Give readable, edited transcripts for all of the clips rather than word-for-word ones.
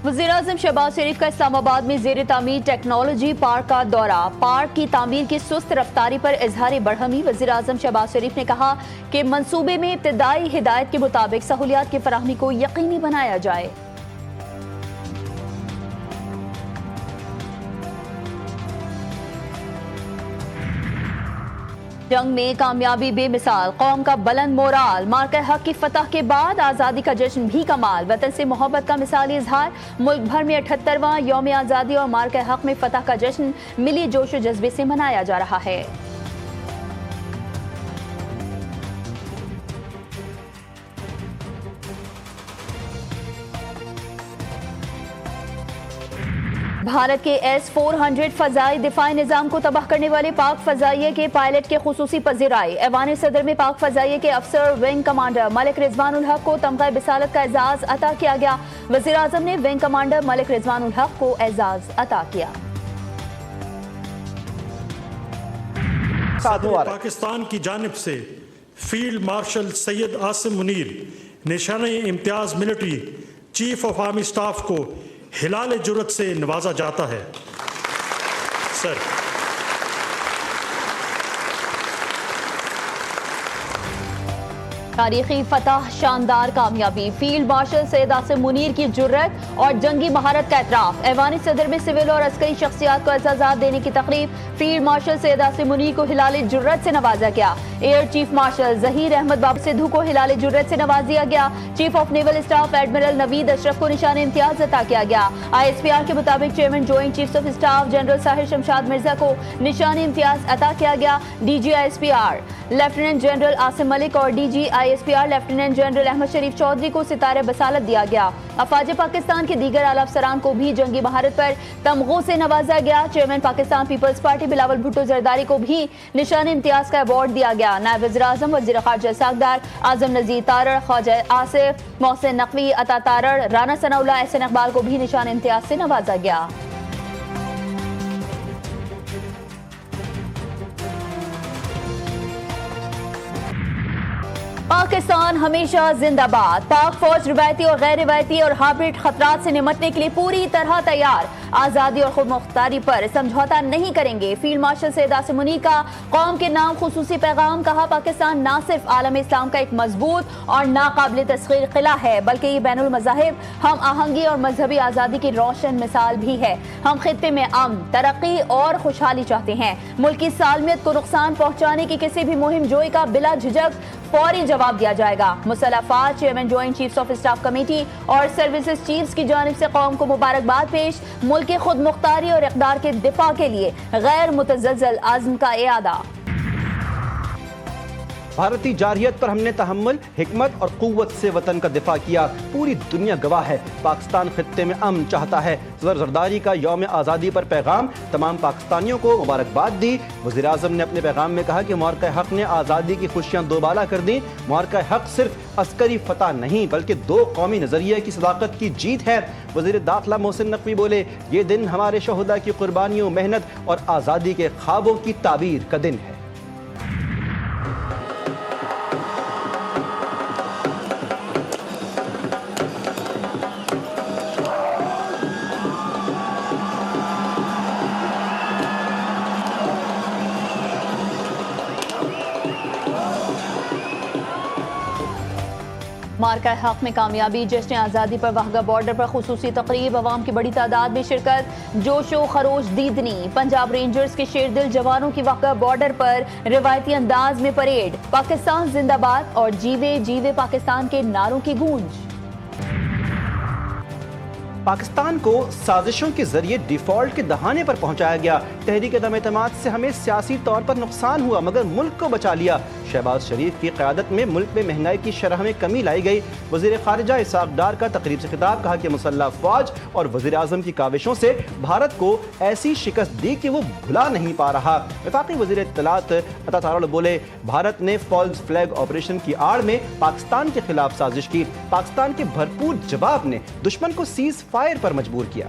वज़ीर-ए-आज़म शहबाज शरीफ का इस्लामाबाद में ज़ेर तामीर टेक्नोलॉजी पार्क का दौरा। पार्क की तामीर की सुस्त रफ्तारी पर इजहार बरहमी। वज़ीर-ए-आज़म शहबाज शरीफ ने कहा कि मंसूबे में इब्तिदाई हिदायत के मुताबिक सहूलियात की फराहमी को यकीनी बनाया जाए। जंग में कामयाबी बेमिसाल, कौम का बुलंद मोराल, मार्का हक की फतह के बाद आज़ादी का जश्न भी कमाल। वतन से मोहब्बत का मिसाली इजहार। मुल्क भर में 78वां यौम आज़ादी और मार्का हक में फतह का जश्न मिली जोश और जज्बे से मनाया जा रहा है। भारत के S-400 फजाई दिफाई निजाम को तबाह करने वाले पाक फजाइये के पायलट के खुसूसी पजीराई। ऐवान सदर में पाक फजाइये के अफसर विंग कमांडर मलिक रिजवानुल हक को तमगा बिसालत का एजाज अता किया गया। वज़ीर आज़म ने विंग कमांडर मलिक रिजवानुल हक को एजाज अता किया। पाकिस्तान की जानिब से फील्ड मार्शल सैयद आसिम मुनीर निशान Imtiaz military chief of army staff को हिलाल जुर्रत से नवाजा जाता है। सर, तारीखी फतह, शानदार कामयाबी, फील्ड मार्शल सैयद आसिम मुनीर की जुर्रत और जंगी महारत का एतराफ। ऐवान सदर में सिविल और अस्करी शख्सियात को एजाज़ात देने की तकरीब। फील्ड मार्शल सैयद आसिम मुनीर को हिलाल जुर्रत से नवाजा गया। Air chief marshal Zaheer Ahmed Babar Sidhu को हिलाल जुर्रत से नवाज दिया गया। Chief of naval staff admiral Naveed Ashraf को निशान इम्तियाज अता किया गया। ISPR के मुताबिक chairman joint chiefs of staff general Sahir Shamshad Mirza को निशान इम्तियाज अता किया गया। DG ISPR lieutenant general Asim Malik और DG ISPR lieutenant general Ahmad शरीफ चौधरी को सितारे बसालत दिया गया। अफवाज पाकिस्तान के दीगर आला अफसरान को भी जंगी महारत पर तमगों से नवाजा गया। Chairman Pakistan peoples party Bilawal Bhutto Zardari को भी निशान इम्तियाज का अवार्ड दिया गया। नायब वज़ीर आज़म वज़ीर ख़ारजा सागदार आज़म नज़ीर तारड़, ख्वाजा आसिफ, मोहसिन नकवी, अता तारड़, राना सनाउल्लाह, एहसन इकबाल को भी निशान इम्तियाज से नवाजा गया। पाकिस्तान हमेशा जिंदाबाद। पाक फौज रिवायती और गैर रिवायती और हाइब्रिड खतरात से निपटने के लिए पूरी तरह तैयार। आज़ादी और खुद मुख्तारी पर समझौता नहीं करेंगे। फील्ड मार्शल सैयद आसिम मुनीर का कौम के नाम खुसूसी पैगाम। कहा, पाकिस्तान ना सिर्फ आलम इस्लाम का एक मजबूत और नाकाबिल तस्खीर किला है, बल्कि ये बैनुल मज़ाहिब हम आहंगी और मजहबी आज़ादी की रोशन मिसाल भी है। हम खित्ते में अमन, तरक्की और खुशहाली चाहते हैं। मुल्क की सालमियत को नुकसान पहुँचाने की किसी भी मुहिम जोई का बिला झिझक फौरी जवाब दिया जाएगा। मुसल्लह अफवाज, chairman joint chiefs of staff committee और सर्विसेज चीफ्स की जानिब से कौम को मुबारकबाद पेश। मुल्क के खुद मुख्तारी और इक़दार के दिफा के लिए गैर मुतज़्ज़ल आज़्म का इरादा। भारतीय जारहियत पर हमने तहम्मुल, हिकमत और कुव्वत से वतन का दिफा किया। पूरी दुनिया गवाह है, पाकिस्तान खित्ते में अमन चाहता है। सदर जरदारी का यौम आज़ादी पर पैगाम। तमाम पाकिस्तानियों को मुबारकबाद दी। वज़ीर आज़म ने अपने पैगाम में कहा कि मार्का हक ने आज़ादी की खुशियाँ दोबाला कर दी। मार्का हक सिर्फ अस्करी फतह नहीं, बल्कि दो कौमी नज़रिए की सदाकत की जीत है। वज़ीर दाखिला मोहसिन नकवी बोले, ये दिन हमारे शहुदा की कुर्बानियों, मेहनत और आज़ादी के ख्वाबों की ताबीर का दिन है। मार्का हक में कामयाबी, जश्न आज़ादी पर वाहगा बॉर्डर पर खुसूसी तकरीब। अवाम की बड़ी तादाद में शिरकत, जोशो खरोश दीदनी। पंजाब रेंजर्स के शेरदिल जवानों की वाहगा बॉर्डर पर रिवायती अंदाज में परेड। पाकिस्तान जिंदाबाद और जीवे जीवे पाकिस्तान के नारों की गूंज। पाकिस्तान को साजिशों के जरिए डिफॉल्ट के दहाने पर पहुंचाया गया। तहरीक दम-ए-एतमाद से हमें सियासी तौर पर नुकसान हुआ, मगर मुल्क को बचा लिया। शहबाज शरीफ की क़यादत में मुल्क में महंगाई की शरह में कमी लाई गई। वज़ीर ख़ारिजा इसहाक़ डार का तकरीब से खिताब। कहा कि मुसल्लह अफ़वाज और वज़ीर आज़म की काविशों से भारत को ऐसी शिकस्त दी कि वो भुला नहीं पा रहा। वफाकी वज़ीर इत्तलात अता तारड़ बोले, भारत ने फॉल्स फ्लैग ऑपरेशन की आड़ में पाकिस्तान के खिलाफ साजिश की। पाकिस्तान के भरपूर जवाब ने दुश्मन को सीज फायर पर मजबूर किया।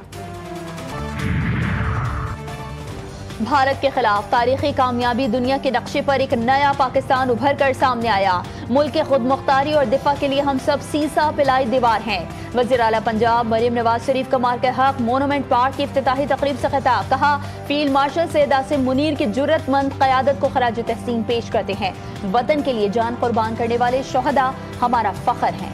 भारत के खिलाफ तारीखी कामयाबी, दुनिया के नक्शे पर एक नया पाकिस्तान उभर कर सामने आया। मुल्क के खुद मुख्तारी और दिफा के लिए हम सब सीसा पिलाई दीवार हैं। वज़ीर आला पंजाब मरीम नवाज शरीफ का मार्के हक मोनूमेंट पार्क की इफ्तिताही तकरीब से खिताब। कहा, फील्ड मार्शल सैयद आसिम मुनीर की जुर्रतमंद क़यादत को खराज तहसीन पेश करते हैं। वतन के लिए जान कुर्बान करने वाले शोहदा हमारा फख्र हैं।